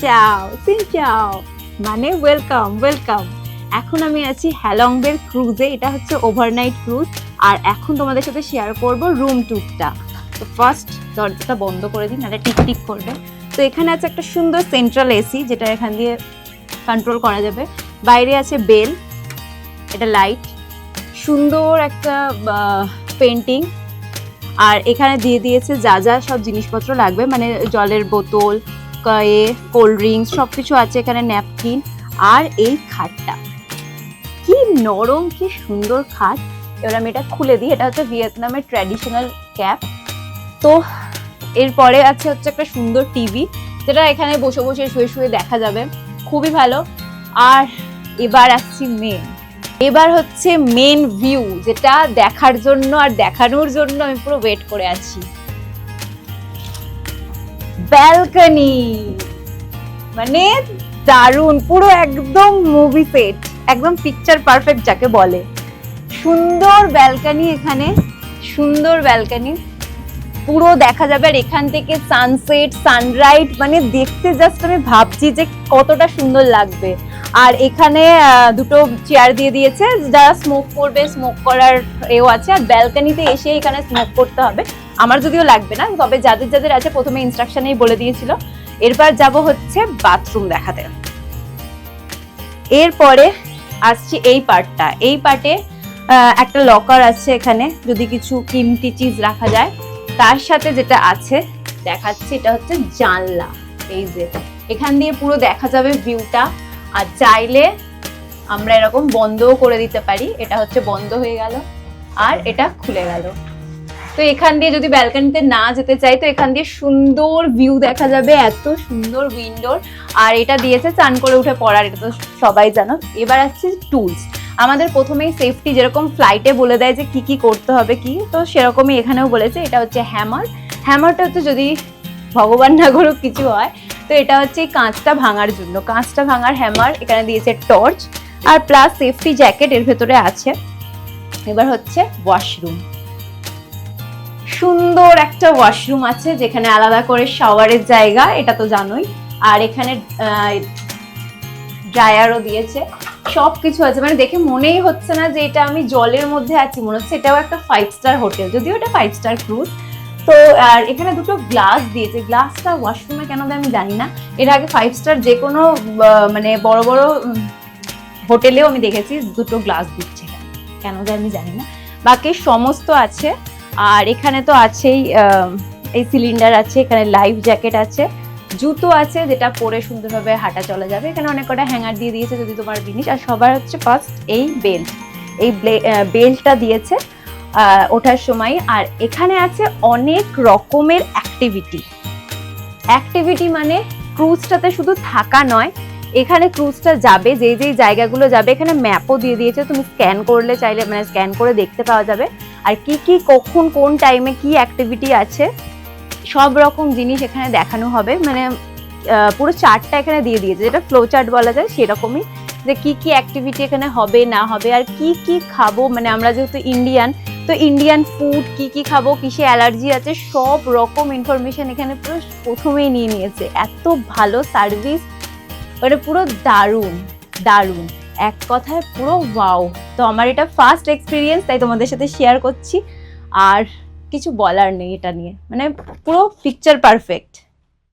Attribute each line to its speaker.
Speaker 1: সিনচাও মানে welcome welcome. এখন আমি আছি হ্যালংবের ক্রুজে, এটা হচ্ছে ওভারনাইট ক্রুজ। আর এখন তোমাদের সাথে শেয়ার করব রুম ট্যুরটা। তো ফার্স্ট দরজাটা বন্ধ করে দিই, নাহলে টিক টিক করবে। তো এখানে আছে একটা সুন্দর সেন্ট্রাল এসি, যেটা এখান দিয়ে কন্ট্রোল করা যাবে। বাইরে আছে বেল, এটা লাইট, সুন্দর একটা পেন্টিং। আর এখানে দিয়ে দিয়েছে যা যা সব জিনিসপত্র লাগবে, মানে জলের বোতল, কোল্ড ড্রিঙ্কস সব কিছু আছে এখানে, ন্যাপকিন। আর এই খাটটা কি নরম, কি সুন্দর খাট। এবার আমি এটা খুলে দিই, এটা হচ্ছে ভিয়েতনামের ট্র্যাডিশনাল ক্যাপ। তো এরপরে আছে হচ্ছে একটা সুন্দর টিভি, যেটা এখানে বসে বসে শুয়ে শুয়ে দেখা যাবে, খুবই ভালো। আর এবার আসছি এবার হচ্ছে মেন ভিউ, যেটা দেখার জন্য আর দেখানোর জন্য আমি পুরো ওয়েট করে আছি। ব্যালকনি মানে দারুণ, পুরো একদম মুভি সেট, একদম পিকচার পারফেক্ট যাকে বলে। সুন্দর ব্যালকনি, এখানে সুন্দর ব্যালকনি, পুরো দেখা যাবে। আর এখান থেকে সানসেট, সানরাইজ, মানে দেখতে জাস্ট আমি ভাবছি যে কতটা সুন্দর লাগবে। আর এখানে দুটো চেয়ার দিয়ে দিয়েছে, যারা স্মোক করবে স্মোক করার এও আছে। আর ব্যালকনিতে এসে এখানে স্মোক করতে হবে, আমার যদিও লাগবে না, তবে যাদের যাদের আছে প্রথমে ইনস্ট্রাকশনেই বলে দিয়েছিল। এরপর যাব হচ্ছে বাথরুম দেখাতে। এরপরে আসছি এই পার্টটা, এই পার্টে একটা লকার আছে এখানে, যদি কিছু কিমতি চিজ রাখা যায়। তার সাথে যেটা আছে দেখাচ্ছি, এটা হচ্ছে জানলা। এই যে এখান দিয়ে পুরো দেখা যাবে ভিউটা। আর চাইলে আমরা এরকম বন্ধও করে দিতে পারি, এটা হচ্ছে বন্ধ হয়ে গেল আর এটা খুলে গেল। তো এখান দিয়ে যদি ব্যালকনিতে না যেতে চাই, তো এখান দিয়ে সুন্দর ভিউ দেখা যাবে, এত সুন্দর উইন্ডোর। আর এটা দিয়েছে চান করে উঠে পড়ার, এটা তো সবাই জানো। এবার আসছে টুলস। আমাদের প্রথমেই সেফটি যেরকম ফ্লাইটে বলে দেয় যে কি কি করতে হবে কি, তো সেরকমই এখানেও বলেছে। এটা হচ্ছে হ্যামার। হ্যামারটা হচ্ছে যদি ভগবান না করুক কিছু হয়, তো এটা হচ্ছে এই কাঁচটা ভাঙার জন্য, কাঁচটা ভাঙার হ্যামার। এখানে দিয়েছে টর্চ আর প্লাস সেফটি জ্যাকেট এর ভেতরে আছে। এবার হচ্ছে ওয়াশরুম, সুন্দর একটা ওয়াশরুম আছে, যেখানে আলাদা করে শাওয়ারের জায়গা, এটা তো জানোই। আর এখানে ড্রায়ারও দিয়েছে, সবকিছু আছে। মানে দেখে মনেই হচ্ছে না যে এটা আমি জলের মধ্যে আছি, মনে হচ্ছে এটাও একটা 5 স্টার হোটেল, যদিও এটা 5 স্টার ক্রুজ। তো আর এখানে দুটো গ্লাস দিয়েছে, গ্লাসটা ওয়াশরুমে কেন দেয় আমি জানি না। এর আগে 5 স্টার যে কোনো মানে বড় বড় হোটেলেও আমি দেখেছি দুটো গ্লাস দিচ্ছে, কেন দেয় আমি জানি না। বাকি সমস্ত আছে। আর এখানে তো আছেই, এই সিলিন্ডার আছে, এখানে লাইফ জ্যাকেট আছে, জুতো আছে যেটা পরে সুন্দরভাবে হাঁটা চলা যাবে। এখানে অনেক কটা হ্যাঙ্গার দিয়ে দিয়েছে যদি তোমার জিনিস। আর সবার হচ্ছে ফার্স্ট এই বেল্ট, এই বেল্টটা দিয়েছে ওঠার সময়। আর এখানে আছে অনেক রকমের অ্যাক্টিভিটি, মানে ক্রুজটাতে শুধু থাকা নয়, এখানে ক্রুজটা যাবে যেই যেই জায়গাগুলো যাবে, এখানে ম্যাপও দিয়ে দিয়েছে, তুমি স্ক্যান করলে চাইলে মানে স্ক্যান করে দেখতে পাওয়া যাবে। আর কি কি কখন কোন টাইমে কি অ্যাক্টিভিটি আছে সব রকম জিনিস এখানে দেখানো হবে। মানে পুরো চার্টটা এখানে দিয়ে দিয়েছে, যেটা ফ্লো চার্ট বলা যায় সেরকমই, যে কি কি অ্যাক্টিভিটি এখানে হবে না হবে, আর কি কি খাবো। মানে আমরা যেহেতু ইন্ডিয়ান, তো ইন্ডিয়ান ফুড কি কি খাবো, কিসে অ্যালার্জি আছে, সব রকম ইনফরমেশন এখানে পুরো প্রথমেই নিয়ে নিয়েছে। এত ভালো সার্ভিস, মানে পুরো দারুণ দারুণ, এক কথায় পুরো ওয়াও। তো আমার এটা ফার্স্ট এক্সপিরিয়েন্স, তাই তোমাদের সাথে শেয়ার করছি। আর কিছু বলার নেই এটা নিয়ে, মানে পুরো পিকচার পারফেক্ট।